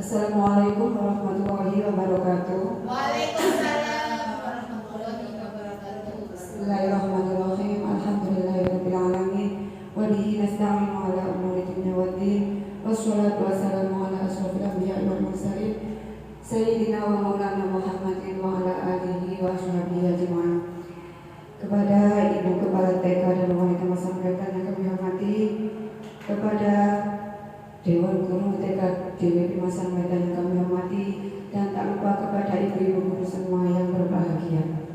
Assalamualaikum warahmatullahi wabarakatuh. Waalaikumsalam warahmatullahi wabarakatuh. Bismillahirrahmanirrahim. Alhamdulillahirabbil alamin. Wa bihi nasta'inu ala umuri dunya waddin. Wassalatu wassalamu ala asyrofil anbiya'i wal mursalin sayyidina wa maulana Muhammadin wa ala alihi wa ashabihi ajma'in. Kepada Ibu Kepala TK dan wanita masyarakat yang kami hormati, kepada Dewan Guru TK DWP Masang Medan yang kami hormati, dan tak lupa kepada ibu-ibu guru semua yang berbahagia.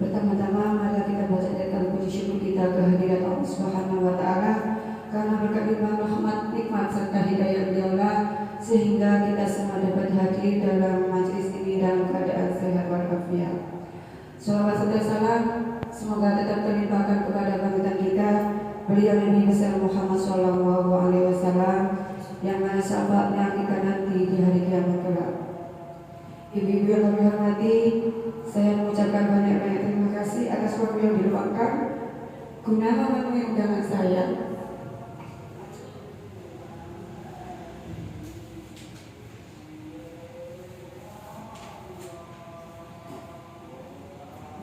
Pertama-tama mari kita baca dan puji syukur kita kehadirat Allah Subhanahu wa taala karena berkat limpah rahmat, nikmat serta hidayah beliaulah sehingga kita semua dapat hadir dalam majelis ini dalam keadaan sehat walafiat. Shalawat serta salam semoga tetap terlimpahkan kepada panutan kita beliau Nabi besar Muhammad Shallallahu Alaihi Wasallam yang mana syafaatnya kita nanti di hari kiamat kelak. Ibu-ibu yang kami hormati, saya mengucapkan banyak-banyak terima kasih atas waktu yang diluangkan guna memenuhi undangan saya.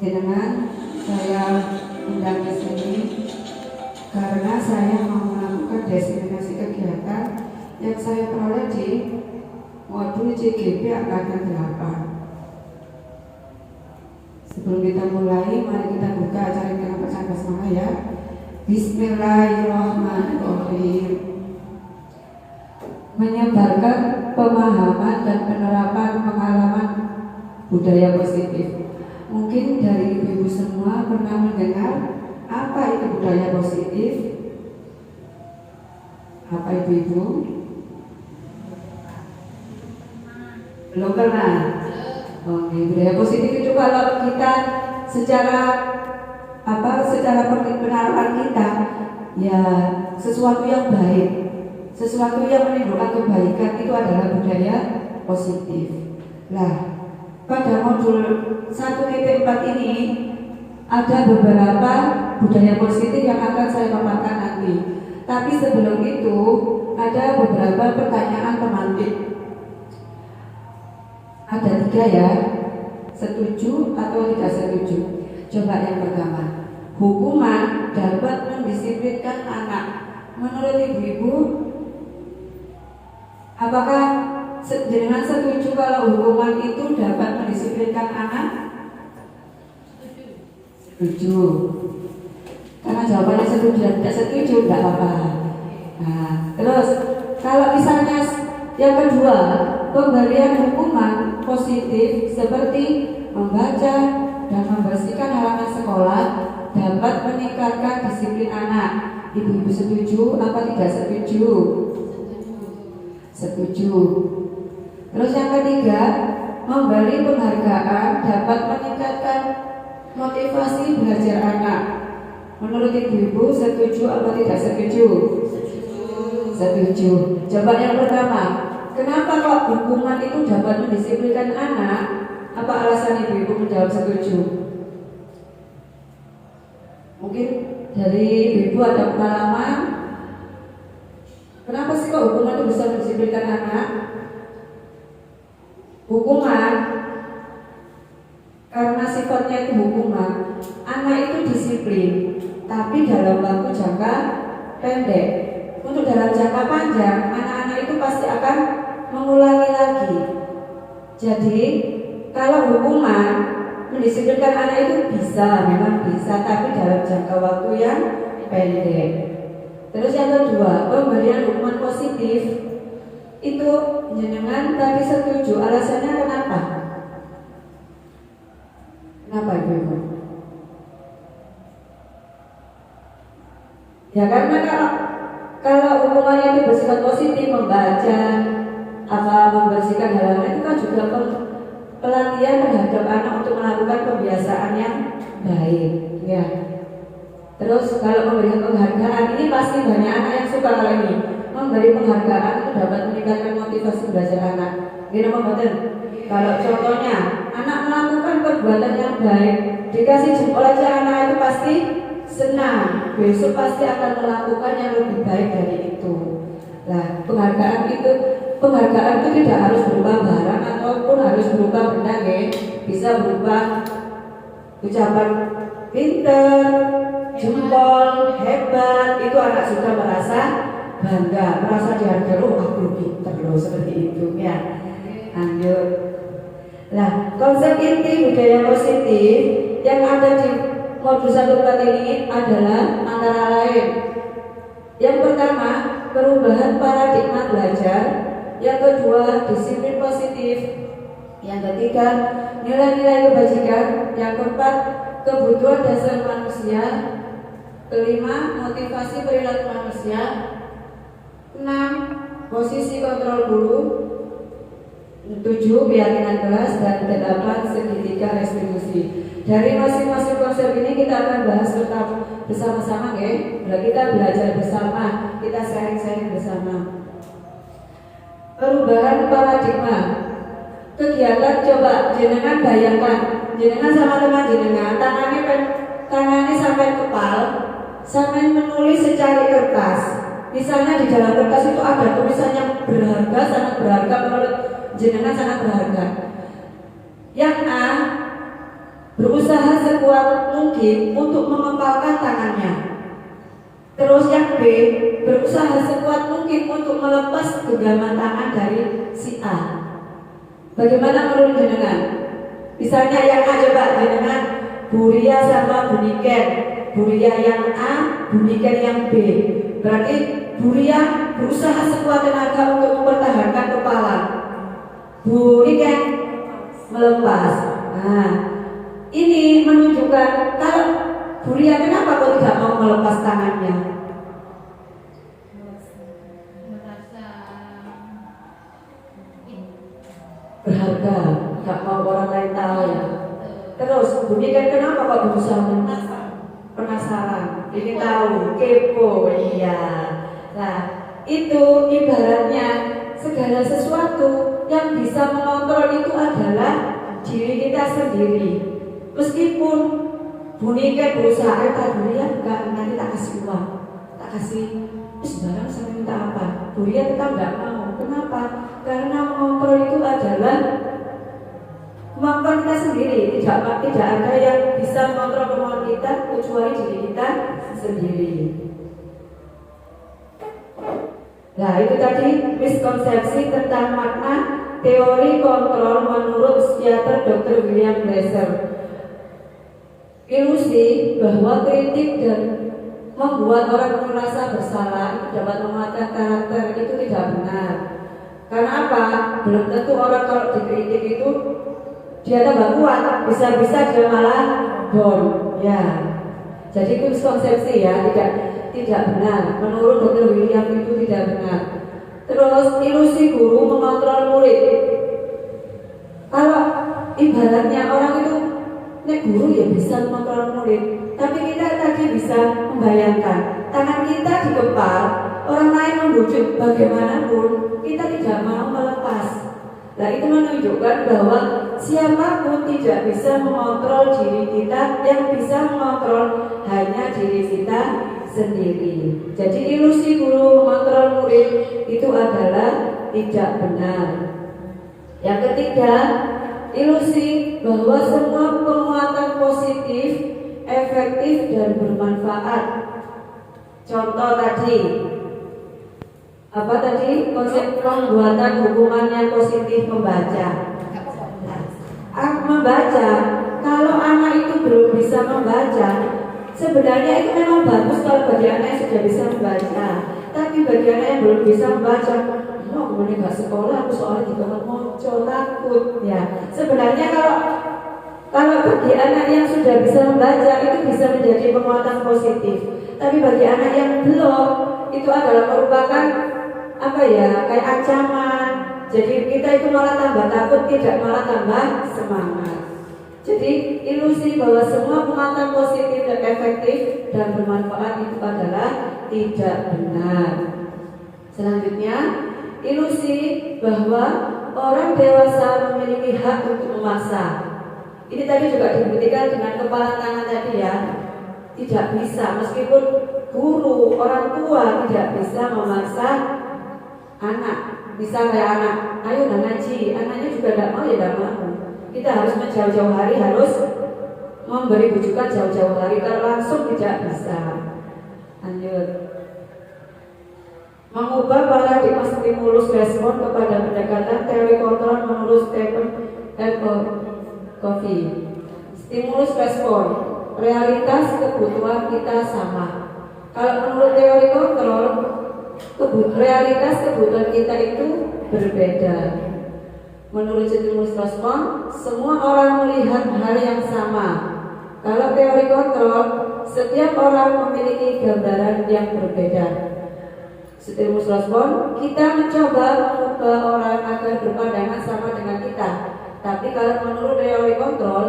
Dengan saya undang di sini karena saya mau melakukan diseminasi kegiatan yang saya peroleh di modul CGP angkatan 8. Sebelum kita mulai, mari kita buka acara kita baca basmalah ya. Bismillahirrahmanirrahim. Menyebarkan pemahaman dan penerapan pengalaman budaya positif. Mungkin dari ibu-ibu semua pernah mendengar apa itu budaya positif? Apa ibu-ibu? Belum pernah? Oke, budaya positif itu kalau kita secara penerapan kita ya sesuatu yang baik, sesuatu yang menimbulkan kebaikan itu adalah budaya positif. Nah, pada modul 1.4 ini ada beberapa budaya positif yang akan saya paparkan nanti. Tapi sebelum itu ada beberapa pertanyaan pemantik. Ada 3 ya, setuju atau tidak setuju. Coba yang pertama, hukuman dapat mendisiplinkan anak. Menurut ibu-ibu, apakah dengan setuju kalau hukuman itu dapat mendisiplinkan anak? Setuju. Karena jawabannya setuju dan tidak setuju, tidak apa-apa. Nah, terus kalau misalnya yang kedua, pemberian hukuman positif seperti membaca dan membersihkan halaman sekolah dapat meningkatkan disiplin anak. Ibu-ibu setuju apa tidak setuju? Setuju. Terus yang ketiga, memberi penghargaan dapat meningkatkan motivasi belajar anak. Menurut ibu-ibu setuju atau tidak setuju? Setuju. Coba yang pertama, kenapa kok hukuman itu dapat mendisiplinkan anak? Apa alasan ibu-ibu menjawab setuju? Mungkin dari ibu ada pengalaman. Kenapa sih kok hukuman itu bisa mendisiplinkan anak? Hukuman karena sifatnya itu hukuman, anak itu disiplin, tapi dalam waktu jangka pendek. Untuk dalam jangka panjang, anak-anak itu pasti akan mengulangi lagi. Jadi, kalau hukuman mendisiplinkan anak itu bisa, memang bisa, tapi dalam jangka waktu yang pendek. Terus yang kedua, pemberian hukuman positif itu jenengan tadi setuju. Alasannya kenapa? Kenapa ibu-ibu? Ya karena kalau hukumannya itu bersifat positif, membaca, membersihkan halaman, itu kan juga pelatihan terhadap anak untuk melakukan kebiasaan yang baik, ya. Terus kalau memberikan penghargaan, ini pasti banyak anak yang suka kalau ini. Memberi penghargaan itu dapat meningkatkan motivasi belajar anak. Gini betul. Kalau contohnya anak melakukan perbuatan yang baik, dikasih jempol aja anak itu pasti senang. Besok pasti akan melakukan yang lebih baik dari itu. Nah, penghargaan itu penghargaan itu tidak harus berupa barang ataupun harus berupa benda, ya. Bisa berupa ucapan pinter, jempol, hebat. Itu anak sudah merasa bangga, merasa dihargai. Oh, aku pinter loh, seperti itu ya. Lanjut. Nah, konsep inti budaya positif yang ada di modul 14 ini adalah antara lain: yang pertama, perubahan paradigma belajar; yang kedua, disiplin positif; yang ketiga, nilai-nilai kebajikan; yang keempat, kebutuhan dasar manusia; kelima, motivasi perilaku manusia; 6, posisi kontrol guru; 7, keyakinan kelas; dan 8, segitiga restribusi. Dari masing-masing konsep ini kita akan bahas bersama-sama, ya. Kita belajar bersama, kita sharing-sharing bersama. Perubahan paradigma. Kegiatan, coba jenengan bayangkan, jenengan sama teman jenengan, tangannya sampai kepal, sampai menulis secari kertas. Misalnya di dalam kertas itu ada tulisannya berharga, sangat berharga, menurut jenengan sangat berharga. Yang A berusaha sekuat mungkin untuk mengepalkan tangannya. Terus yang B berusaha sekuat mungkin untuk melepas genggaman tangan dari si A. Bagaimana menurut jenengan? Misalnya yang A, coba jenengan Buria sama Buniken. Buria yang A, Buniken yang B. Berarti Buria berusaha sekuat tenaga untuk mempertahankan kepala, Buniken melepas. Nah, ini menunjukkan kalau Buria kenapa kok tidak mau melepas tangannya? Berharga, gak mau orang lain tahu. Terus Bunikan kenapa kok berusaha? Penasaran, ingin tahu, kepo, iya. Nah, itu ibaratnya segala sesuatu yang bisa mengontrol itu adalah diri kita sendiri. Meskipun Bunikan berusaha, Buria enggak, nanti tak kasih uang, tak kasih barang, saya minta apa? Buria tetap enggak mau. Kenapa? Karena mengontrol itu adalah kemampuan kita sendiri. Tidak ada yang bisa mengontrol kemampuan kita kecuali diri kita sendiri. Nah, itu tadi miskonsepsi tentang makna teori kontrol menurut psikiater Dr. William Glasser. Ilusi bahwa kritik dan membuat orang merasa bersalah itu dapat menguatkan karakter itu tidak benar. Karena apa? Belum tentu orang kalau dikritik itu dia tambah kuat, bisa-bisa dia malah down. Ya, jadi itu miskonsepsi, ya, tidak benar. Menurut Dr. William itu tidak benar. Terus ilusi guru mengontrol murid. Kalau ibaratnya orang itu, nek guru ya bisa mengontrol murid, tapi kita tadi bisa membayangkan tangan kita dikepal, orang lain membujuk bagaimanapun kita tidak mau melepas. Nah, itu menunjukkan bahwa siapapun tidak bisa mengontrol diri kita, yang bisa mengontrol hanya diri kita sendiri. Jadi ilusi guru mengontrol murid itu adalah tidak benar. Yang ketiga, ilusi bahwa semua penguatan positif, efektif dan bermanfaat. Contoh tadi, apa tadi? Konsep pembuatan hukuman yang positif membaca. Membaca, kalau anak itu belum bisa membaca, sebenarnya itu memang bagus kalau bagi anak yang sudah bisa membaca. Tapi bagi anak yang belum bisa membaca, kemudian nggak sekolah, aku soalnya di kamar moco, takut. Ya, sebenarnya kalau bagi anak yang sudah bisa membaca itu bisa menjadi penguatan positif. Tapi bagi anak yang belum, itu adalah merupakan apa ya, kayak ancaman. Jadi kita itu malah tambah takut, tidak malah tambah semangat. Jadi ilusi bahwa semua penguatan positif dan efektif dan bermanfaat itu adalah tidak benar. Selanjutnya, ilusi bahwa orang dewasa memiliki hak untuk memaksa. Ini tadi juga dibuktikan dengan kepala tangan tadi, ya. Tidak bisa, meskipun guru, orang tua tidak bisa memaksa anak. Misal kayak anak, ayo udah ngaji, anaknya juga tidak mau ya tidak mau. Kita harus jauh-jauh hari harus memberi rujukan jauh-jauh hari, kalau langsung tidak bisa. Lanjut. Mengubah paradigma stimulus respon kepada pendekatan teori kontrol menurut Stephen Covey. Stimulus respon, realitas kebutuhan kita sama. Kalau menurut teori kontrol, realitas kebutuhan kita itu berbeda. Menurut stimulus respon, semua orang melihat hal yang sama. Kalau teori kontrol, setiap orang memiliki gambaran yang berbeda. Stimulus respon, kita mencoba mengubah orang agar berpandangan sama dengan kita. Tapi kalau menurut teori kontrol,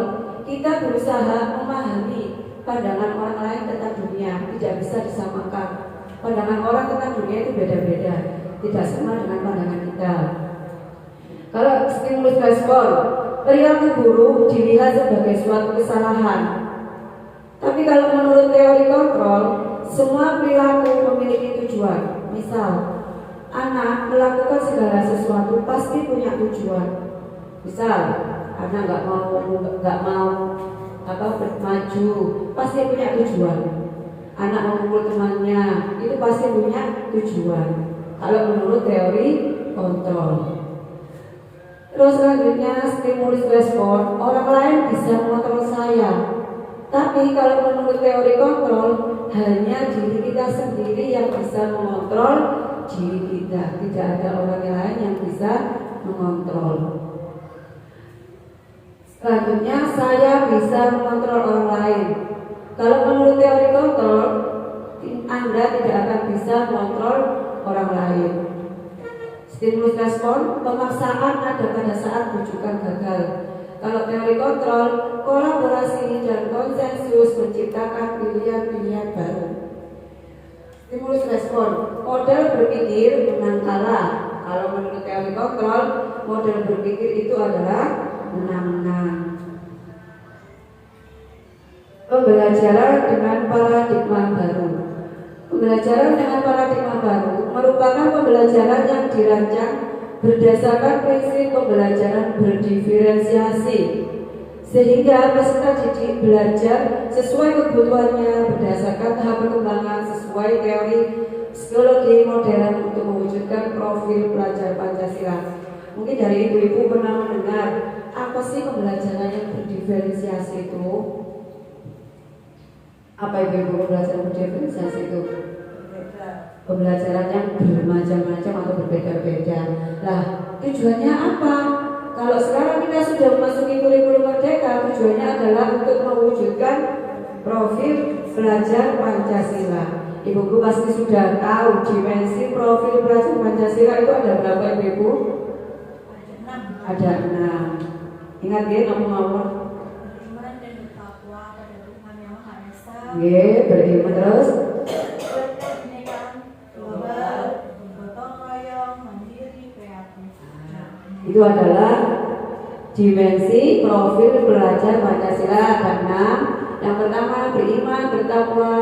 kita berusaha memahami pandangan orang lain tentang dunia, tidak bisa disamakan. Pandangan orang tentang dunia itu beda-beda, tidak sama dengan pandangan kita. Kalau stimulus respon, perilaku buruk dilihat sebagai suatu kesalahan. Tapi kalau menurut teori kontrol, semua perilaku memiliki tujuan. Misal, anak melakukan segala sesuatu pasti punya tujuan. Misal, anak nggak mau maju, pasti punya tujuan. Anak memukul temannya, itu pasti punya tujuan. Kalau menurut teori kontrol. Terus selanjutnya stimulus respon, orang lain bisa mengontrol saya. Tapi kalau menurut teori kontrol, hanya diri kita sendiri yang bisa mengontrol diri kita. Tidak ada orang lain yang bisa mengontrol. Selanjutnya, saya bisa mengontrol orang lain. Kalau menurut teori kontrol, Anda tidak akan bisa mengontrol orang lain. Stimulus respon, pemaksaan ada pada saat rujukan gagal. Kalau teori kontrol, kolaborasi dan konsensus menciptakan pilihan-pilihan baru. Stimulus respon, model berpikir menang kalah. Kalau menurut teori kontrol, model berpikir itu adalah menang-menang. Pembelajaran dengan paradigma baru. Pembelajaran dengan paradigma baru merupakan pembelajaran yang dirancang berdasarkan prinsip pembelajaran berdiferensiasi, sehingga peserta didik belajar sesuai kebutuhannya berdasarkan tahap perkembangan sesuai teori psikologi modern untuk mewujudkan profil pelajar Pancasila. Mungkin dari ibu-ibu pernah mendengar apa sih pembelajaran yang berdiferensiasi itu? Apa ibu-ibu pembelajaran berdiferensiasi itu? Pembelajaran yang bermacam-macam atau berbeda-beda. Nah, tujuannya apa? Kalau sekarang kita sudah memasuki kurikulum merdeka, tujuannya adalah untuk mewujudkan profil pelajar Pancasila. Ibu-ibu pasti sudah tahu dimensi profil pelajar Pancasila itu ada berapa, ibu-ibu? Ada 6. Ingat ya nomor-nomor. Beriman dan bertakwa pada Tuhan Yang Maha Esa. Beriman terus. Itu adalah dimensi profil pelajar Pancasila ada 6. Yang pertama beriman, bertakwa,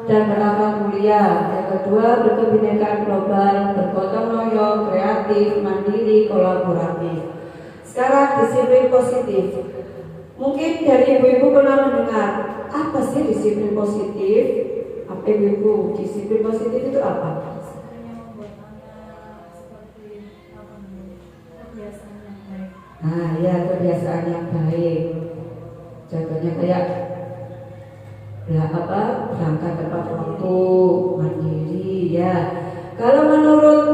dan berakhlak mulia. Yang kedua berkebinekaan global, bergotong royong, kreatif, mandiri, kolaboratif. Sekarang disiplin positif. Mungkin dari ibu-ibu pernah mendengar apa sih disiplin positif? Apa ibu-ibu? Disiplin positif itu apa? Nah, ya kebiasaan yang baik. Contohnya kayak berangkat tepat waktu, mandiri ya. Kalau menurut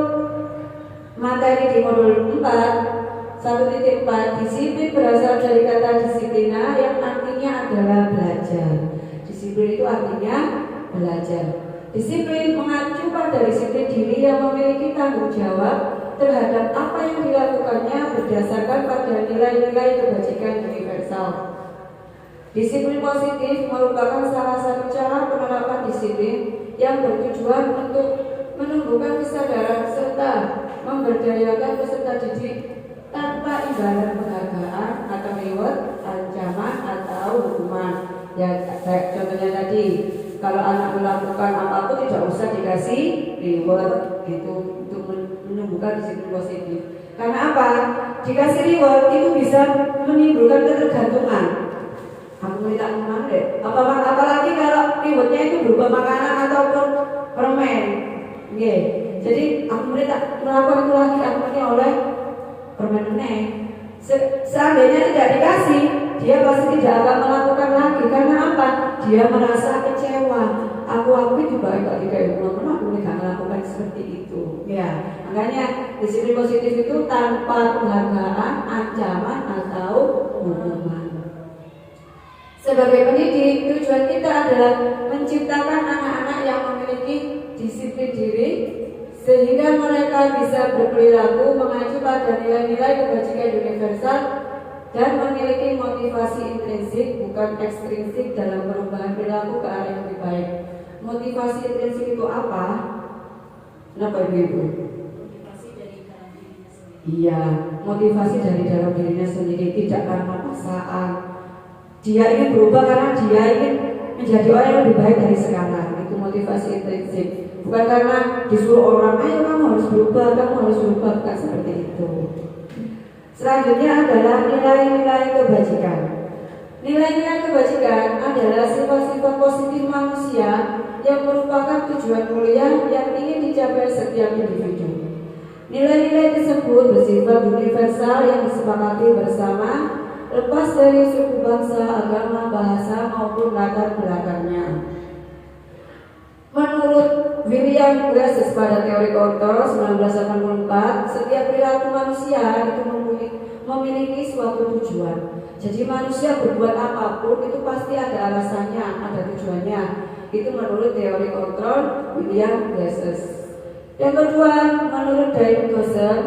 materi di modul 4 1.4, disiplin berasal dari kata disiplina yang artinya adalah belajar. Disiplin itu artinya belajar. Disiplin mengacu pada disiplin diri yang memiliki tanggung jawab terhadap apa yang dilakukannya berdasarkan pada nilai-nilai kebajikan universal. Disiplin positif merupakan salah satu cara penerapan disiplin yang bertujuan untuk menumbuhkan kesadaran serta memberdayakan peserta didik tanpa imbalan penghargaan atau reward, ancaman atau hukuman. Ya, kayak contohnya tadi, kalau anak melakukan apapun tidak usah dikasih reward, itu untuk menumbuhkan disiplin positif. Karena apa? Dikasih reward itu bisa menimbulkan ketergantungan. Aku minta teman deh. Apalagi kalau rewardnya itu berupa makanan ataupun permen. Oke. Jadi aku minta melakukan itu lagi, aku ini oleh permen meneh. Seandainya tidak dikasih, dia pasti tidak akan melakukan lagi. Karena apa? Dia merasa kecewa. Aku juga tidak dikayak kenapa aku tidak melakukan seperti itu. Ya, makanya disiplin positif itu tanpa penghargaan, ancaman atau hukuman. Sebagai pendidik, tujuan kita adalah menciptakan anak-anak yang memiliki disiplin diri sehingga mereka bisa berperilaku mengacu pada nilai-nilai kebajikan universal dan memiliki motivasi intrinsik bukan ekstrinsik dalam perubahan perilaku ke arah yang lebih baik. Motivasi intrinsik itu apa? Kenapa Ibu? Motivasi dari dalam dirinya sendiri. Iya, motivasi dari dalam dirinya sendiri, tidak karena paksaan. Dia ingin berubah karena dia ingin menjadi orang yang lebih baik dari sekarang. Itu motivasi intrinsik. Bukan karena disuruh orang, ayo kamu harus berubah, bukan seperti itu. Selanjutnya adalah nilai-nilai kebajikan. Nilai-nilai kebajikan adalah sifat-sifat positif manusia yang merupakan tujuan mulia yang ingin dicapai setiap individu. Nilai-nilai tersebut bersifat universal yang disepakati bersama, lepas dari suku bangsa, agama, bahasa maupun latar belakangnya. Menurut William Glasses pada teori kontrol 1984, setiap perilaku manusia itu memiliki suatu tujuan. Jadi manusia berbuat apapun itu pasti ada alasannya, ada tujuannya. Itu menurut teori kontrol William Glasses. Yang kedua, menurut Dain Goosen,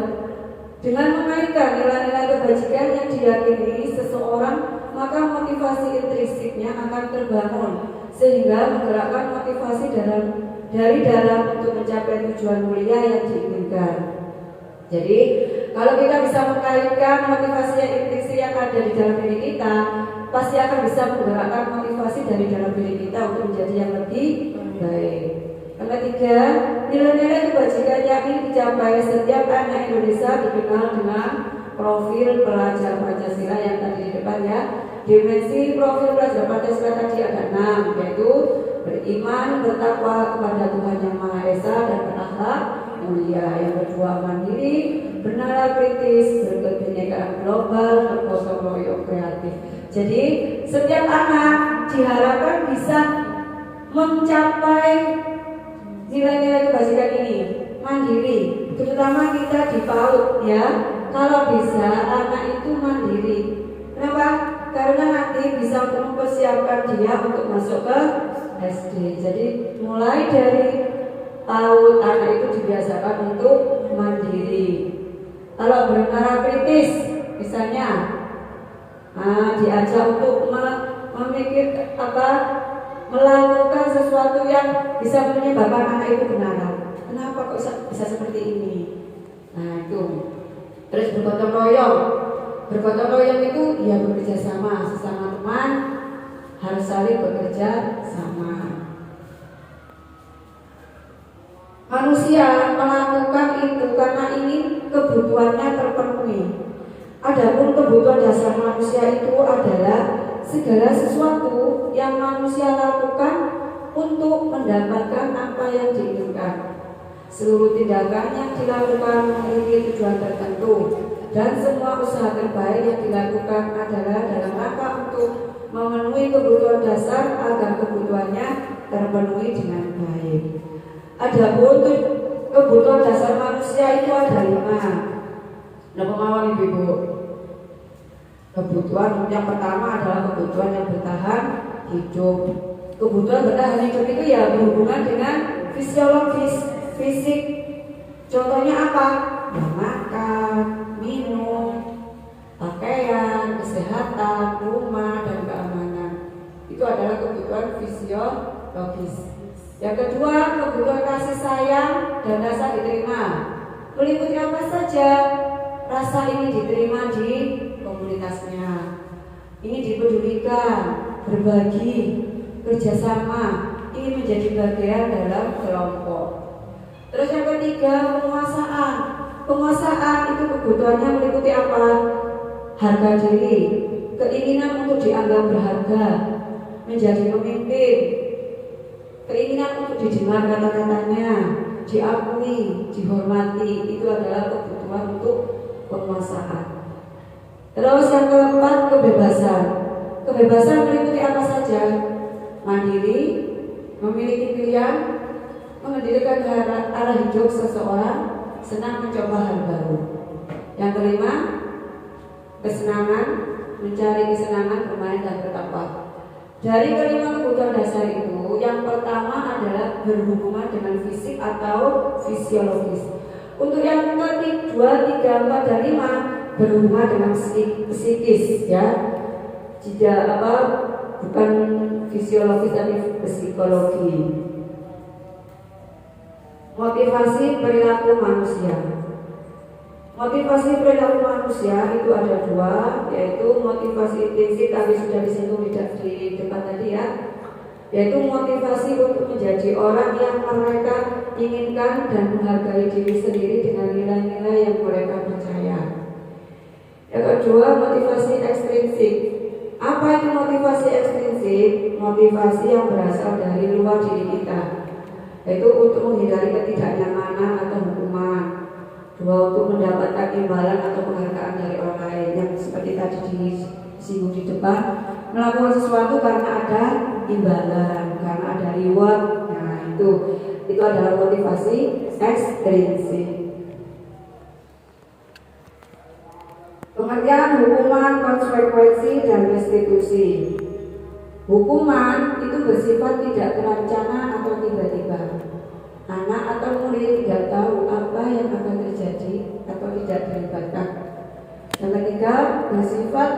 dengan mengaitkan nilai-nilai kebajikan yang diyakini seseorang, maka motivasi intrinsiknya akan terbangun sehingga menggerakkan motivasi dari dalam untuk mencapai tujuan mulia yang diinginkan. Jadi kalau kita bisa mengaitkan motivasi yang intrinsik yang ada di dalam diri kita, pasti akan bisa menggerakkan motivasi dari dalam diri kita untuk menjadi yang lebih baik. Yang ketiga, nilai-nilai kebajikan yang ingin dicapai setiap anak Indonesia dikenal dengan profil pelajar Pancasila yang tadi di depan ya. Dimensi profil pelajar Pancasila tadi ada 6, yaitu beriman, bertakwa kepada Tuhan Yang Maha Esa dan berakhlak mulia. Yang kedua, mandiri, bernalar kritis, berkebinekaan global, bergotong royong kreatif. Jadi setiap anak diharapkan bisa mencapai nilai-nilai kebajikan ini. Mandiri, terutama kita di PAUD ya. Kalau bisa anak itu mandiri. Kenapa? Karena nanti bisa untuk mempersiapkan dia untuk masuk ke SD. Jadi mulai dari PAUD anak itu dibiasakan untuk mandiri. Kalau bernalar kritis, misalnya, diajak untuk memikir melakukan sesuatu yang bisa menyebabkan anak itu benar. Kenapa kok bisa seperti ini? Nah itu. Terus bergotong royong. Bergotong royong itu ya bekerja sama, sesama teman harus saling bekerja sama. Manusia melakukan itu karena ingin kebutuhannya terpenuhi. Adapun kebutuhan dasar manusia itu adalah segala sesuatu yang manusia lakukan untuk mendapatkan apa yang diinginkan. Seluruh tindakan yang dilakukan memiliki tujuan tertentu dan semua usaha terbaik yang dilakukan adalah dalam rangka untuk memenuhi kebutuhan dasar agar kebutuhannya terpenuhi dengan baik. Adapun kebutuhan dasar manusia itu ada 5. Nah, pengawal ibu-ibu. Kebutuhan yang pertama adalah kebutuhan yang bertahan hidup. Kebutuhan bertahan hidup itu ya berhubungan dengan fisiologis, fisik. Contohnya apa? Ya, makan, minum, pakaian, kesehatan, rumah, dan keamanan. Itu adalah kebutuhan fisiologis. Yang kedua, kebutuhan kasih sayang dan rasa diterima. Meliputi apa saja? Rasa ini diterima di komunitasnya, ingin dipedulikan, berbagi, kerjasama, ingin menjadi bagian dalam kelompok. Terus yang ketiga, penguasaan. Penguasaan itu kebutuhannya meliputi apa? Harga diri, keinginan untuk dianggap berharga, menjadi pemimpin, keinginan untuk didengar kata-katanya, diakui, dihormati, itu adalah kebutuhan untuk penguasaan. Terus yang keempat, kebebasan. Kebebasan meliputi apa saja? Mandiri, memiliki pilihan, mengendalikan arah hidup seseorang, senang mencoba hal baru. Yang kelima, kesenangan, mencari kesenangan, bermain dan bertapa. Dari kelima kebutuhan dasar itu, yang pertama adalah berhubungan dengan fisik atau fisiologis. Untuk yang kedua, tiga, empat, dan lima berhubungan dengan psikis, ya. Tidak bukan fisiologis tapi psikologi. Motivasi perilaku manusia. Motivasi perilaku manusia itu ada dua, yaitu motivasi intrinsik tadi sudah disinggung di depan tadi, ya, yaitu motivasi untuk menjadi orang yang mereka inginkan dan menghargai diri sendiri dengan nilai-nilai yang mereka percaya. Yang kedua, motivasi ekstrinsik. Apa itu motivasi ekstrinsik? Motivasi yang berasal dari luar diri kita, yaitu untuk menghindari ketidaknyamanan atau hukuman. Dua, untuk mendapatkan imbalan atau penghargaan dari orang lain, yang seperti tadi disinggung di depan, melakukan sesuatu karena ada imbalan, karena ada reward. Nah, itu adalah motivasi ekstrinsik. Pengertian hukuman, konsekuensi, dan restitusi. Hukuman itu bersifat tidak terencana atau tiba-tiba. Anak atau murid tidak tahu apa yang akan terjadi atau tidak dilibatkan. Yang ketiga, bersifat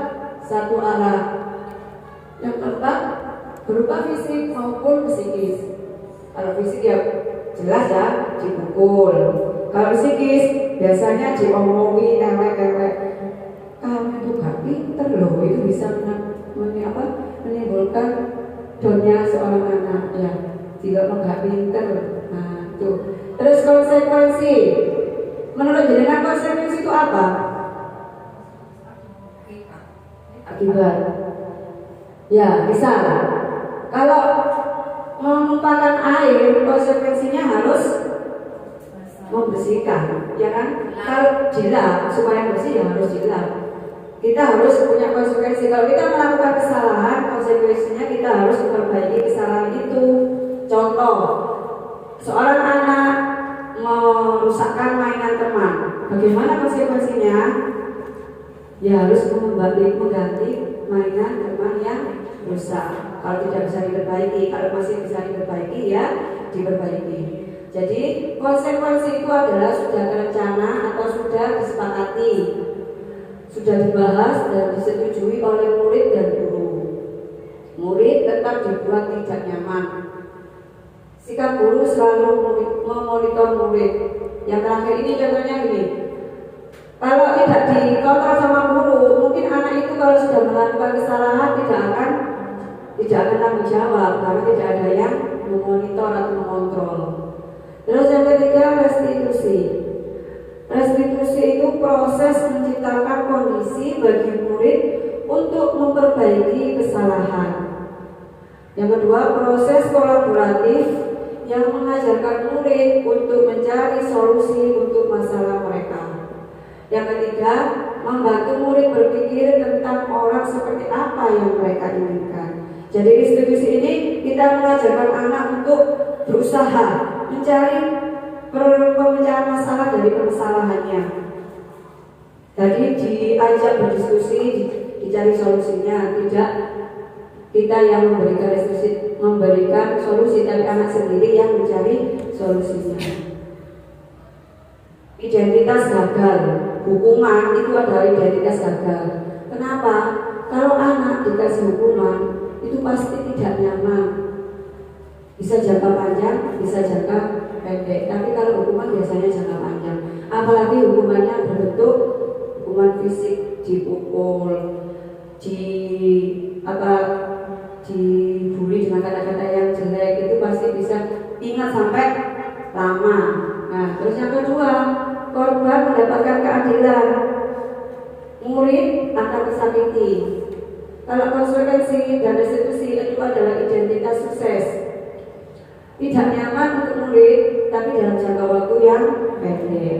satu arah. Yang keempat, berupa fisik maupun psikis. Kalau fisik ya jelas ya, dipukul. Kalau psikis biasanya diomongi elek-elek. Kamu itu gak pinter loh, itu bisa menimbulkan donya seorang anak, ya. Jika nggak pinter, nah itu. Terus konsekuensi, menurut jenengan konsekuensi itu apa? Akibat. Ya, misal kalau menumpahkan air, konsekuensinya harus membersihkan, ya kan? Kalau jilaf, supaya bersih ya harus jilaf. Kita harus punya konsekuensi. Kalau kita melakukan kesalahan, konsekuensinya kita harus memperbaiki kesalahan itu. Contoh, seorang anak merusakkan mainan teman, bagaimana konsekuensinya? Ya harus mengganti mainan teman yang rusak. Kalau tidak bisa diperbaiki, kalau masih bisa diperbaiki ya diperbaiki. Jadi konsekuensi itu adalah sudah terencana atau sudah disepakati, sudah dibahas dan disetujui oleh murid dan guru. Murid tetap dibuat tidak nyaman. Sikap guru selalu memonitor murid. Yang terakhir ini contohnya gini. Kalau tidak dikontrol sama guru, mungkin anak itu kalau sudah melakukan kesalahan tidak akan tanggung jawab karena tidak ada yang memonitor atau mengontrol. Terus yang ketiga, restitusi. Restitusi itu proses menciptakan kondisi bagi murid untuk memperbaiki kesalahan. Yang kedua, proses kolaboratif yang mengajarkan murid untuk mencari solusi untuk masalah mereka. Yang ketiga, membantu murid berpikir tentang orang seperti apa yang mereka inginkan. Jadi restitusi ini kita mengajarkan anak untuk berusaha mencari pemecahan masalah dari permasalahannya. Jadi diajak berdiskusi, dicari solusinya, tidak kita yang memberikan solusi, tapi anak sendiri yang mencari solusinya. Identitas gagal, hukuman itu adalah identitas gagal. Kenapa? Kalau anak dikasih hukuman itu pasti tidak nyaman. Bisa jangka panjang, bisa jangka pendek. Tapi kalau hukuman biasanya jangka panjang. Apalagi hukumannya berbentuk hukuman fisik, dipukul, dibully dengan kata-kata yang jelek, itu pasti bisa ingat sampai lama. Nah, terus yang kedua, korban mendapatkan keadilan, murid akan tersakiti. Kalau konsekuensi dan restitusi itu adalah identitas sukses. Tidak nyaman untuk murid, tapi dalam jangka waktu yang pendek.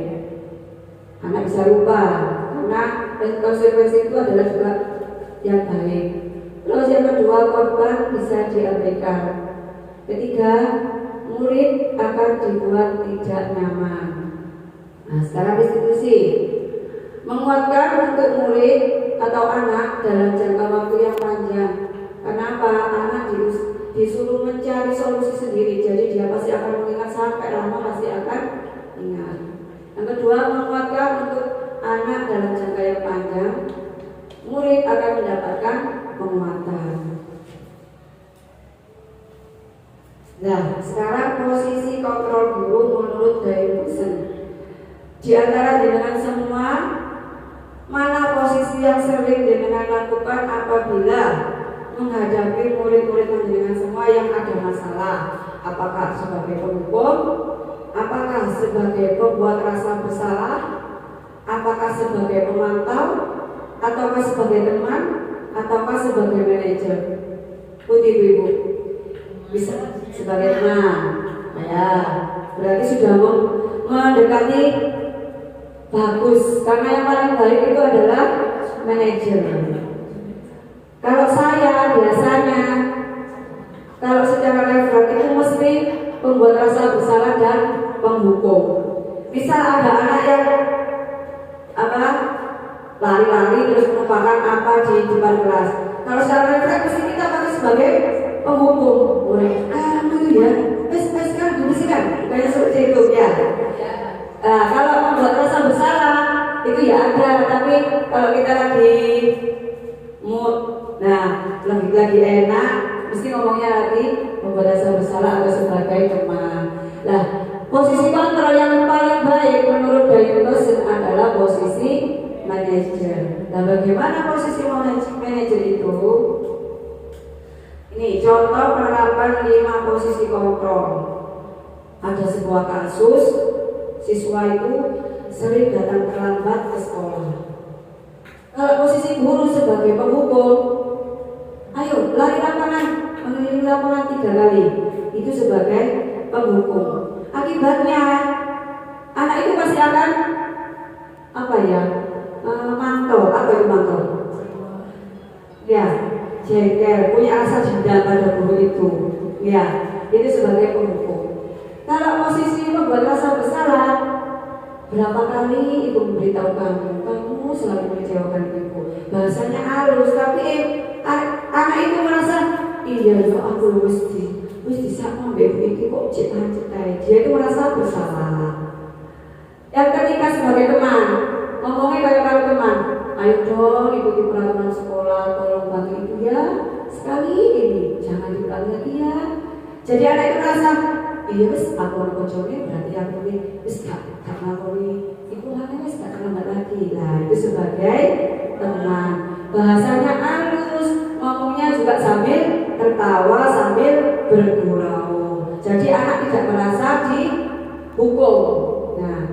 Anak bisa lupa, karena konsekuensi itu adalah juga yang baik. Terus yang kedua, korban bisa diabaikan. Ketiga, murid akan dibuat tidak nyaman. Nah, sekarang restitusi. Menguatkan untuk murid atau anak dalam jangka waktu yang panjang. Kenapa? Anak disuruh mencari solusi sendiri, jadi dia pasti akan mengingat sampai lama, pasti akan ingat. Yang kedua, menguatkan untuk anak dalam jangka yang panjang. Murid akan mendapatkan penguatan. Nah, sekarang posisi kontrol guru menurut Dayusen. Di antara jenengan semua, mana posisi yang sering jenengan lakukan apabila menghadapi murid-murid jenengan semua yang ada masalah? Apakah sebagai penghukum? Apakah sebagai pembuat rasa bersalah? Apakah sebagai pemantau? Ataukah sebagai teman? Ataukah sebagai manajer? Putih ibu bisa sebagai teman. Ya, berarti sudah mendekati bagus, karena yang paling baik itu adalah manajer. Kalau saya biasanya, kalau secara level itu mesti pembuat rasa bersalah dan penghukum. Misal ada anak yang lari-lari terus melupakan apa di depan kelas. Kalau secara refleksi kita pakai sebagai penghukum. Kamu itu ya, kan bersihkan, bukannya seperti itu ya. Kalau membuat rasa bersalah itu ya ada, tapi kalau kita lagi mood, lagi enak, mesti ngomongnya lagi membuat rasa bersalah atau sebagai teman. Nah, posisi kontrol yang paling baik menurut Dayusen adalah posisi manajer. Nah, bagaimana posisi manajer itu? Ini contoh penerapan 5 posisi kontrol. Ada sebuah kasus, siswa itu sering datang terlambat ke sekolah. Kalau posisi guru sebagai penghukum, ayo lari lapangan, mengelilingi lapangan 3 kali, itu sebagai penghukum. Akibatnya anak itu pasti akan mantau. Apa itu mantau? Ya, jengkel, punya rasa dendam pada guru itu. Ya, itu sebagai penghukum. Kalau posisi membuat rasa bersalah, berapa kali ibu memberitahu kamu selalu mengecewakan ibu. Bahasanya halus, tapi anak itu merasa iya aku mesti sama ibu itu kok cita-cita. Dia itu merasa bersalah. Yang ketiga sebagai teman, ngomongnya kayak kalau teman, ayo dong ikuti peraturan sekolah, tolong bantu ibu ya. Sekali ini jangan diulangi lagi ya. Jadi anak itu merasa iya wis aku kocone berarti aku ini wis gak ngakoni iku hanya wis gak terlambat lagi. Nah, itu sebagai teman. Bahasanya halus, ngomongnya juga sambil tertawa, sambil bergurau. Jadi anak tidak merasa dihukum. Nah,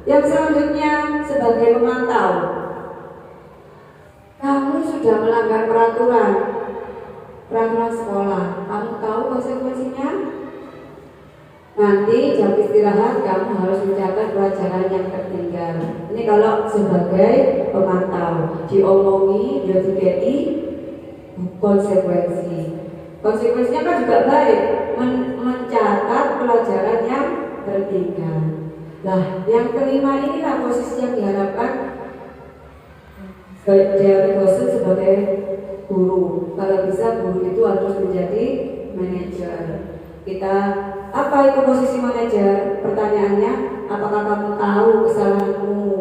yang selanjutnya sebagai pemantau. Kamu sudah melanggar peraturan sekolah. Kamu tahu konsekuensinya? Nanti jam istirahat kamu harus mencatat pelajaran yang tertinggal. Ini kalau sebagai pemantau, diomongi, dia dikei konsekuensi. Konsekuensinya kan juga baik, mencatat pelajaran yang tertinggal. Nah, yang kelima inilah posisi yang diharapkan Dayusen sebagai guru. Kalau bisa guru itu harus menjadi manajer. Apa itu posisi manajer? Pertanyaannya, apakah kamu tahu kesalahanmu?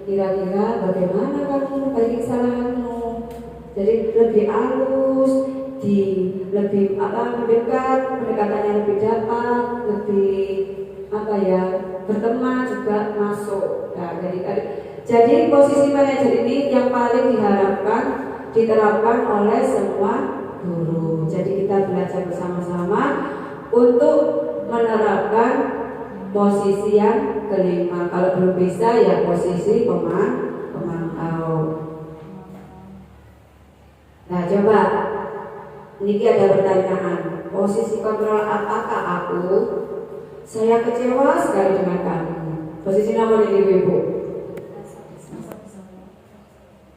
Kira-kira bagaimana kamu memperbaiki kesalahanmu? Jadi lebih halus, lebih mendekat, pendekatannya lebih dapat, lebih berteman juga masuk. Nah, jadi posisi manajer ini yang paling diharapkan diterapkan oleh semua guru. Jadi kita belajar bersama-sama untuk menerapkan posisi yang kelima. Kalau belum bisa ya posisi pemantau. Nah coba, ini ada pertanyaan. Posisi kontrol apakah aku? Saya kecewa sekali dengan kamu. Posisi nomor ini ibu.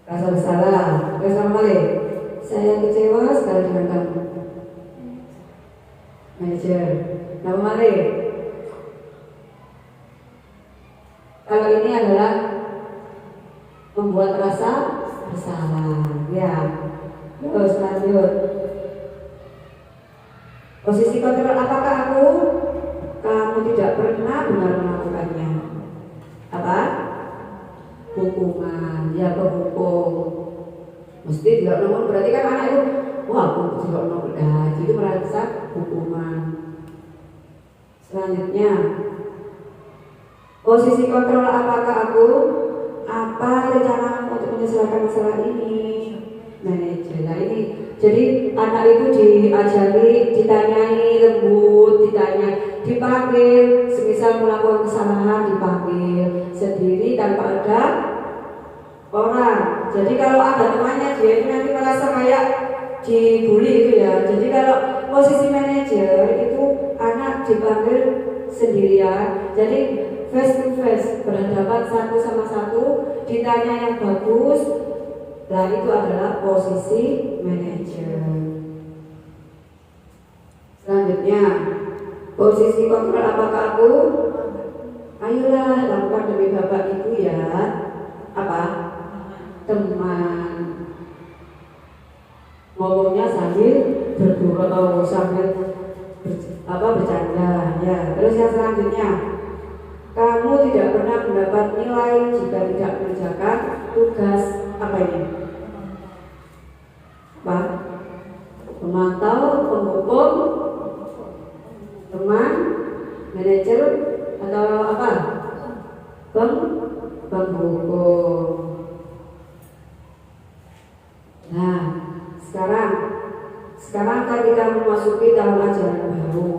Rasa bersalah. Terus sama balik. Saya kecewa sekali dengan kamu. Manajer. Nama balik. Kalau ini adalah membuat rasa bersalah. Ya. Terus lanjut. Posisi kontrol apakah aku? Kamu tidak pernah benar melakukannya. Apa? Hukuman. Ya berhukum. Mesti tidak nomor, berarti kan anak itu wah aku tidak nomor. Nah, itu merasa hukuman. Selanjutnya, posisi kontrol apakah aku? Apa rencana untuk menyelesaikan masalah ini? Manajer. Nah ini, jadi anak itu diajari, ditanyai lembut, dipanggil, semisal melakukan kesalahan dipanggil sendiri tanpa ada orang. Jadi kalau ada temannya dia itu nanti merasa kayak dibully gitu ya. Jadi kalau posisi manajer itu anak dipanggil sendirian. Jadi face to face, berhadapan satu sama satu, ditanya yang bagus. Nah itu adalah posisi manajer. Selanjutnya, posisi kontrol apakah aku? Ayolah lakukan demi bapak ibu ya. Apa? Teman. Ngomongnya sambil bergurau, sambil bercanda ya. Terus yang selanjutnya, kamu tidak pernah mendapat nilai jika tidak mengerjakan tugas apa ini? Apa? Pemantau, penghukum, teman, manajer atau apa? Penghukum. Nah, sekarang kan kita memasuki tahun ajaran baru.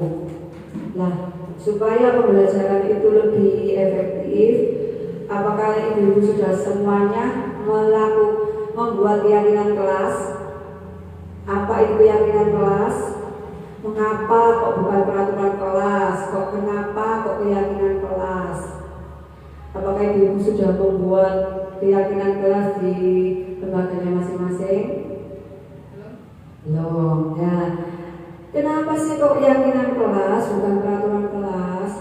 Nah, supaya pembelajaran itu lebih efektif, apakah ibu-ibu sudah semuanya membuat keyakinan kelas? Apa itu keyakinan kelas? Mengapa kok bukan peraturan kelas? Kenapa kok keyakinan kelas? Apakah ibu-ibu sudah membuat keyakinan kelas di lembaganya masing-masing? Belum. Ya. Kenapa sih kok keyakinan kelas bukan peraturan kelas?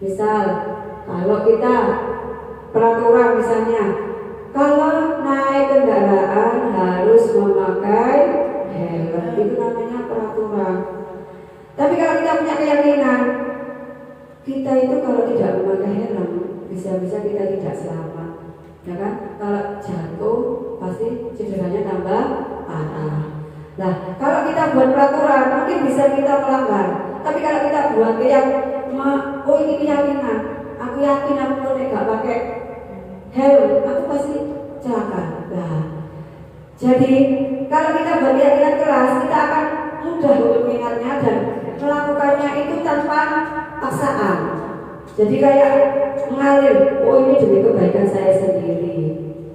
Misal, kalau kita peraturan misalnya, kalau naik kendaraan harus memakai helm, itu namanya peraturan. Tapi kalau kita punya keyakinan, kita itu kalau tidak memakai helm, bisa-bisa kita tidak selamat, ya kan? Kalau jatuh pasti cederanya tambah parah. Nah, kalau kita buat peraturan, mungkin bisa kita melanggar. Tapi kalau kita buat oh ini keyakinan, aku yakin aku kalau nggak pakai helm, aku pasti celaka. Nah, jadi kalau kita buat keyakinan keras, kita akan mudah untuk mengingatnya dan melakukannya itu tanpa paksaan. Jadi kayak mengalir, oh ini demi kebaikan saya sendiri.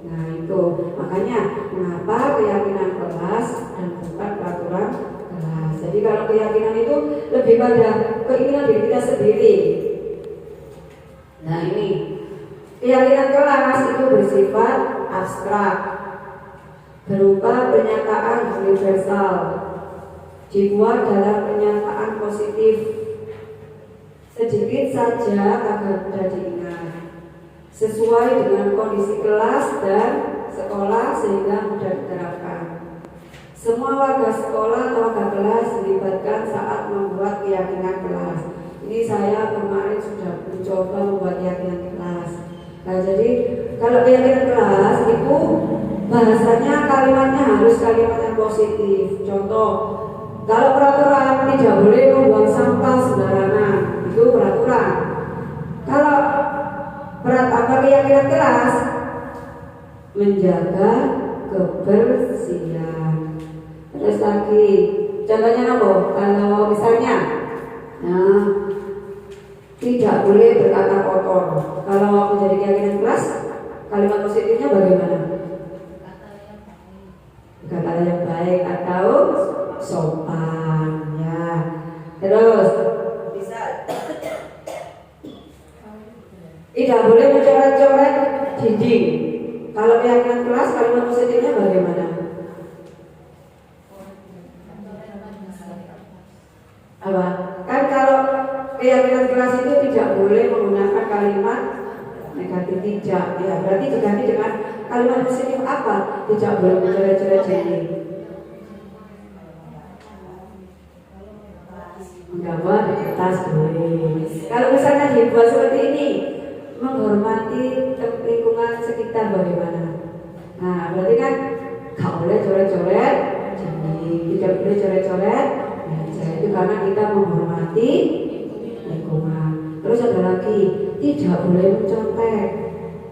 Nah itu, makanya mengapa keyakinan kelas dan bukan peraturan kelas. Jadi kalau keyakinan itu lebih pada keinginan diri kita sendiri. Nah ini, keyakinan kelas itu bersifat abstrak, berupa pernyataan universal, dibuat dalam pernyataan positif, sedikit saja agar mudah diingat, sesuai dengan kondisi kelas dan sekolah sehingga mudah diterapkan. Semua warga sekolah atau warga kelas dilibatkan saat membuat keyakinan kelas. Ini saya kemarin sudah mencoba membuat keyakinan kelas. Nah jadi kalau keyakinan kelas itu bahasanya kalimatnya harus kalimat yang positif. Contoh, kalau peraturan tidak boleh membuang sampah sembarangan, itu peraturan. Kalau keyakinan kelas menjaga kebersihan. Terus lagi, contohnya apa? Kalau misalnya, nah, tidak boleh berkata kotor. Kalau menjadi keyakinan kelas, kalimat positifnya bagaimana? Kata yang baik atau sopan ya. Terus bisa tidak boleh mencoret-coret dinding. Kalau keyakinan kelas, kalimat positifnya bagaimana? Apa? Kan kalau keyakinan kelas itu tidak boleh menggunakan kalimat negatif, tidak ya, berarti diganti dengan kalimat positif apa? Tidak boleh mencoret-coret dinding. Menggambar di kertas boleh. Kalau misalnya dibuat seperti ini, menghormati lingkungan sekitar bagaimana? Nah, berarti kan gak boleh coret-coret dinding, tidak boleh coret-coret meja. Itu karena kita menghormati lingkungan. Terus ada lagi, tidak boleh mencontek.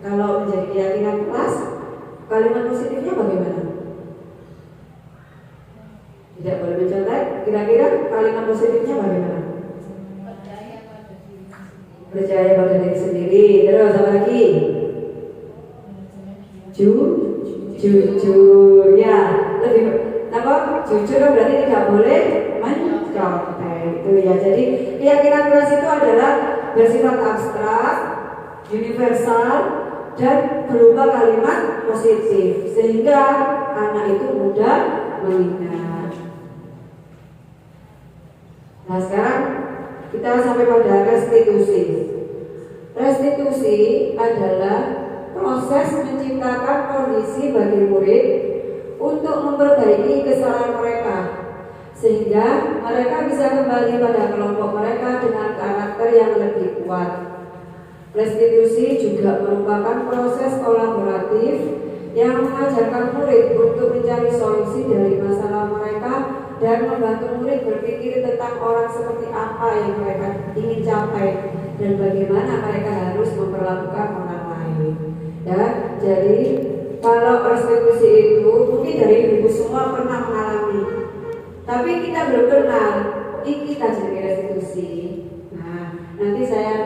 Kalau menjadi keyakinan kelas, kalimat positifnya bagaimana? Tidak boleh mencontek. Kira-kira kalimat positifnya bagaimana? Percaya pada diri sendiri. Terus apa lagi? Jujur ya. Lebih apa? Jujur kan berarti tidak boleh mencontek. Itu ya. Jadi keyakinan kelas itu adalah bersifat abstrak, universal, dan berupa kalimat positif sehingga anak itu mudah mengingat. Nah sekarang kita sampai pada restitusi. Restitusi adalah proses menciptakan kondisi bagi murid untuk memperbaiki kesalahan mereka sehingga mereka bisa kembali pada kelompok mereka dengan karakter yang lebih kuat. Restitusi juga merupakan proses kolaboratif yang mengajarkan murid untuk mencari solusi dari masalah mereka dan membantu murid berpikir tentang orang seperti apa yang mereka ingin capai dan bagaimana mereka harus memperlakukan orang lain. Ya, jadi kalau restitusi itu mungkin dari ibu semua pernah mengalami, tapi kita belum kenal ini kita jadi restitusi. Nah, nanti saya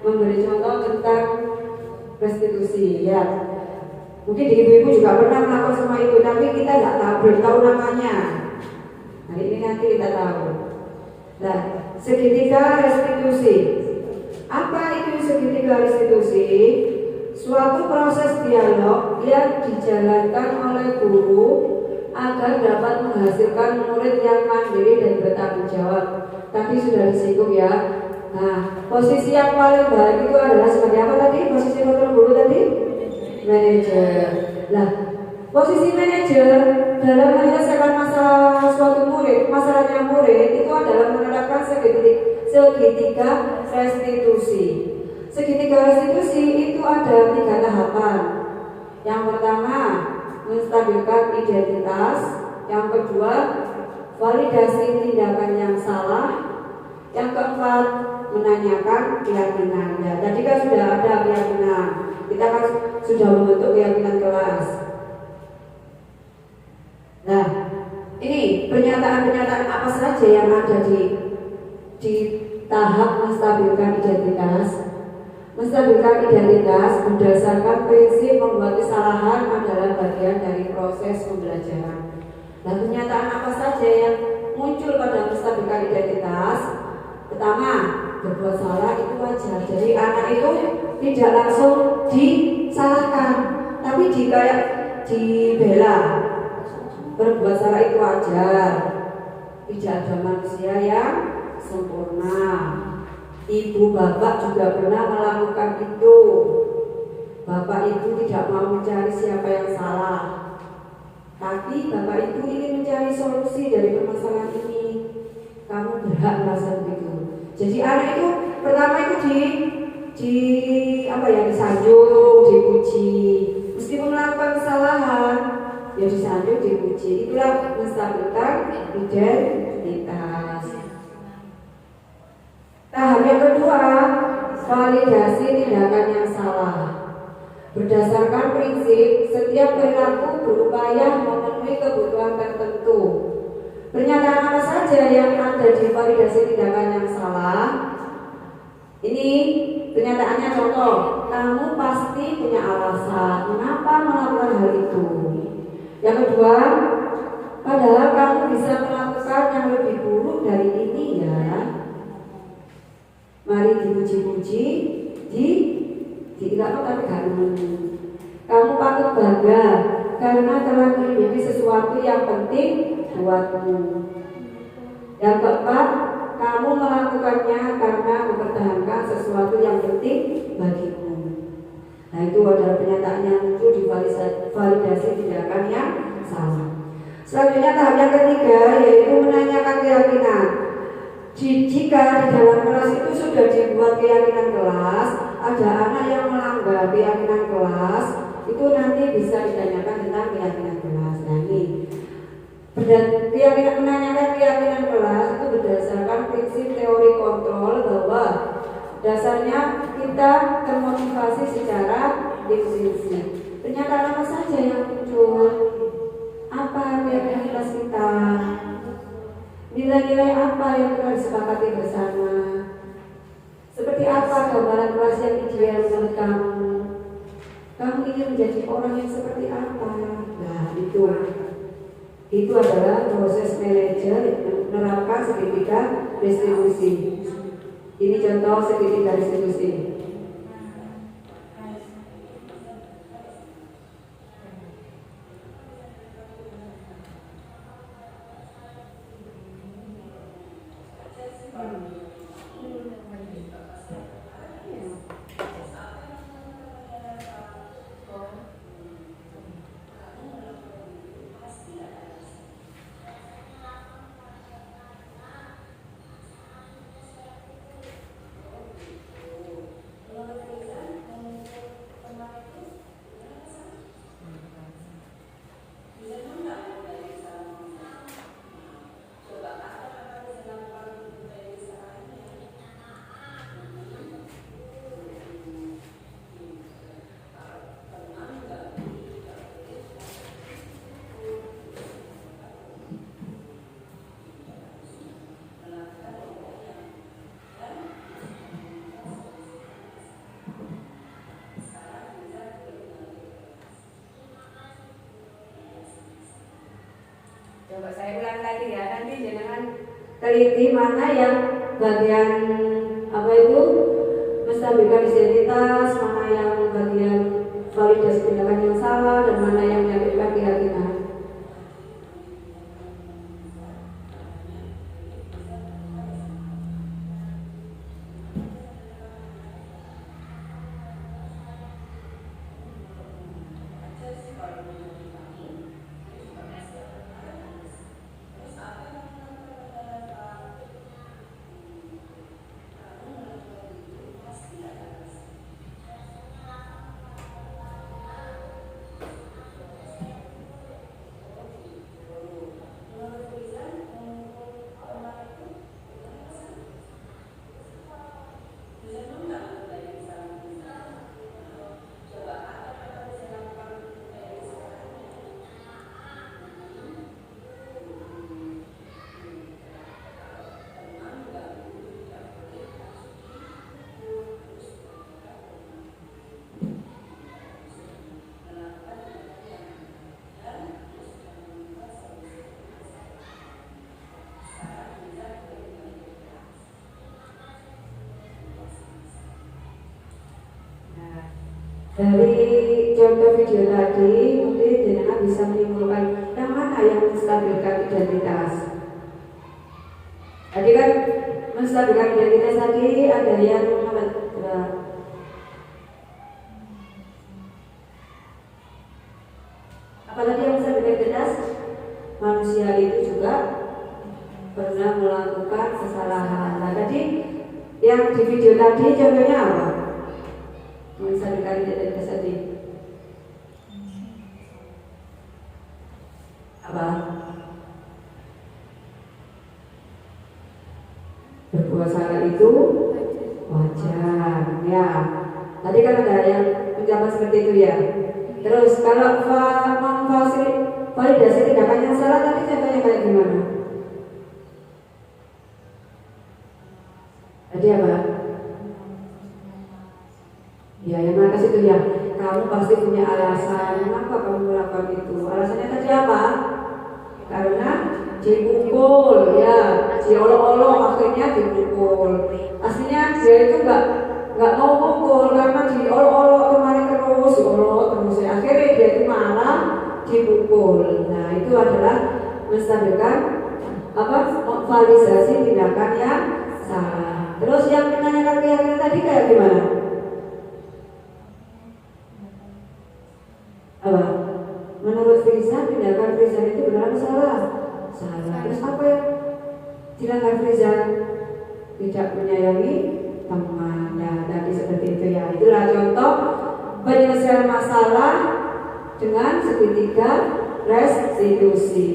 memberi contoh tentang restitusi ya. Mungkin di ibu-ibu juga pernah melakukan semua itu, tapi kita nggak tahu, belum tahu namanya. Nah ini nanti kita tahu. Nah, segitiga restitusi. Apa itu segitiga restitusi? Suatu proses dialog yang dijalankan oleh guru agar dapat menghasilkan murid yang mandiri dan bertanggung jawab. Tadi sudah disinggung ya. Nah, posisi yang paling baik itu adalah sebagai apa tadi? Posisi guru tadi? Manajer. Nah, posisi manajer dalam menyelesaikan masalah suatu murid, masalahnya murid itu adalah menerapkan segitiga restitusi. Segitiga restitusi itu ada 3 tahapan. Yang pertama, menstabilkan identitas. Yang kedua, validasi tindakan yang salah. Yang keempat, menanyakan keyakinan. Ya, tadi kan sudah ada keyakinan. Kita kan sudah membentuk keyakinan kelas. Nah, ini pernyataan-pernyataan apa saja yang ada di tahap menstabilkan identitas. Menstabilkan identitas berdasarkan prinsip membuat kesalahan adalah bagian dari proses pembelajaran. Nah, pernyataan apa saja yang muncul pada menstabilkan identitas? Pertama, berbuat salah itu wajar. Jadi anak itu tidak langsung disalahkan, tapi dibela. Berbuat salah itu wajar. Tidak ada manusia yang sempurna. Ibu bapak juga pernah melakukan itu. Bapak itu tidak mau mencari siapa yang salah, tapi bapak itu ingin mencari solusi dari permasalahan ini. Kamu berhak merasa begitu. Jadi anak itu pertama itu disanjung, dipuji. Meskipun melakukan kesalahan, ya disanjung, dipuji. Itulah menstabilkan identitas. Tahap yang kedua, validasi tindakan yang salah. Berdasarkan prinsip, setiap perilaku berupaya memenuhi kebutuhan tertentu. Pernyataan apa saja yang ada di validasi tindakan yang salah? Ini kenyataannya contoh, kamu pasti punya alasan mengapa melakukan hal itu. Yang kedua, padahal kamu bisa melakukan yang lebih buruk dari ini ya. Mari dipuji-puji, tidak tapi kamu patut bangga karena telah memiliki sesuatu yang penting buatmu. Yang keempat, kamu melakukannya karena mempertahankan sesuatu yang penting bagimu. Nah, itu adalah pernyataan yang muncul di validasi tindakan yang salah. Selanjutnya tahap yang ketiga yaitu menanyakan keyakinan. Jika di dalam kelas itu sudah dibuat keyakinan kelas, ada anak yang melanggar keyakinan kelas, itu nanti bisa ditanyakan tentang keyakinan kelas. Nah, ini keyakinan, menanyakan keyakinan kelas itu berdasarkan prinsip teori kontrol bahwa dasarnya kita termotivasi secara intrinsik. Pernyataan apa saja yang muncul? Apa keyakinan kelas kita? Nilai-nilai apa yang telah disepakati bersama? Seperti apa gambaran kelas yang ideal menurut kamu? Kamu ingin menjadi orang yang seperti apa? Nah, itu adalah proses manajer menerapkan segitiga distribusi. Ini contoh segitiga distribusi. Coba saya ulang lagi ya, nanti jangan teliti mana yang bagian apa itu menstabilkan identitas, mana yang bagian validasi tindakan yang salah, dan mana yang menyebabkan keyakinan. Dari contoh video tadi, mungkin jenengan bisa menyimpulkan yang mana yang menstabilkan identitas. Tadi kan menstabilkan identitas tadi ada yang apalagi yang menstabilkan identitas, manusia itu juga pernah melakukan kesalahan. Nah, tadi yang di video tadi contohnya apa? Menstabilkan identitas tadi apa? Berbuat salah itu wajar ya. Tadi kan ada yang menjawab seperti itu ya. Terus kalau validasi tindakan yang salah tadi contohnya kayak gimana? Tadi apa? Ya, yang atas itu ya. Kamu pasti punya alasan mengapa kamu melakukan itu. Alasannya tadi apa? Karena dipukul, ya, diolok-olok akhirnya dipukul. Aslinya dia itu nggak mau pukul karena diolok-olok kemarin terus, diolok terus. Akhirnya dia itu malah dipukul. Nah, itu adalah menstabilkan apa? Validasi tindakan yang salah. Terus yang menanyakan keyakinan tadi kayak gimana? Apa? Menurut Friza, tindakan Friza itu benar atau salah? Salah. Terus apa yang dilanggar Friza? Tidak menyayangi teman. Nah, tadi seperti itu ya. Itulah contoh penyelesaian masalah dengan segitiga restitusi.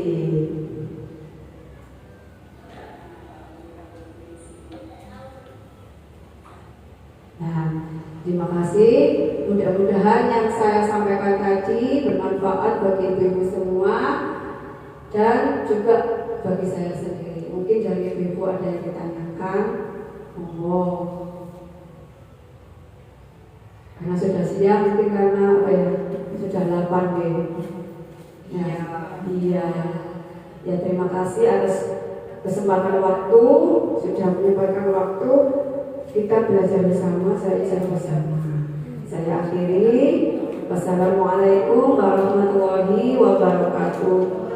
Nah, terima kasih. Mudah-mudahan yang saya sampaikan tadi bermanfaat bagi ibu-ibu semua dan juga bagi saya sendiri. Mungkin dari ibu-ibu ada yang ditanyakan, karena sudah siang, mungkin karena apa ya, sudah 8 ya. Iya. Ya, terima kasih atas kesempatan waktu, sudah menyempatkan waktu kita belajar bersama, saya bersama. Saya akhiri. Wassalamualaikum warahmatullahi wabarakatuh.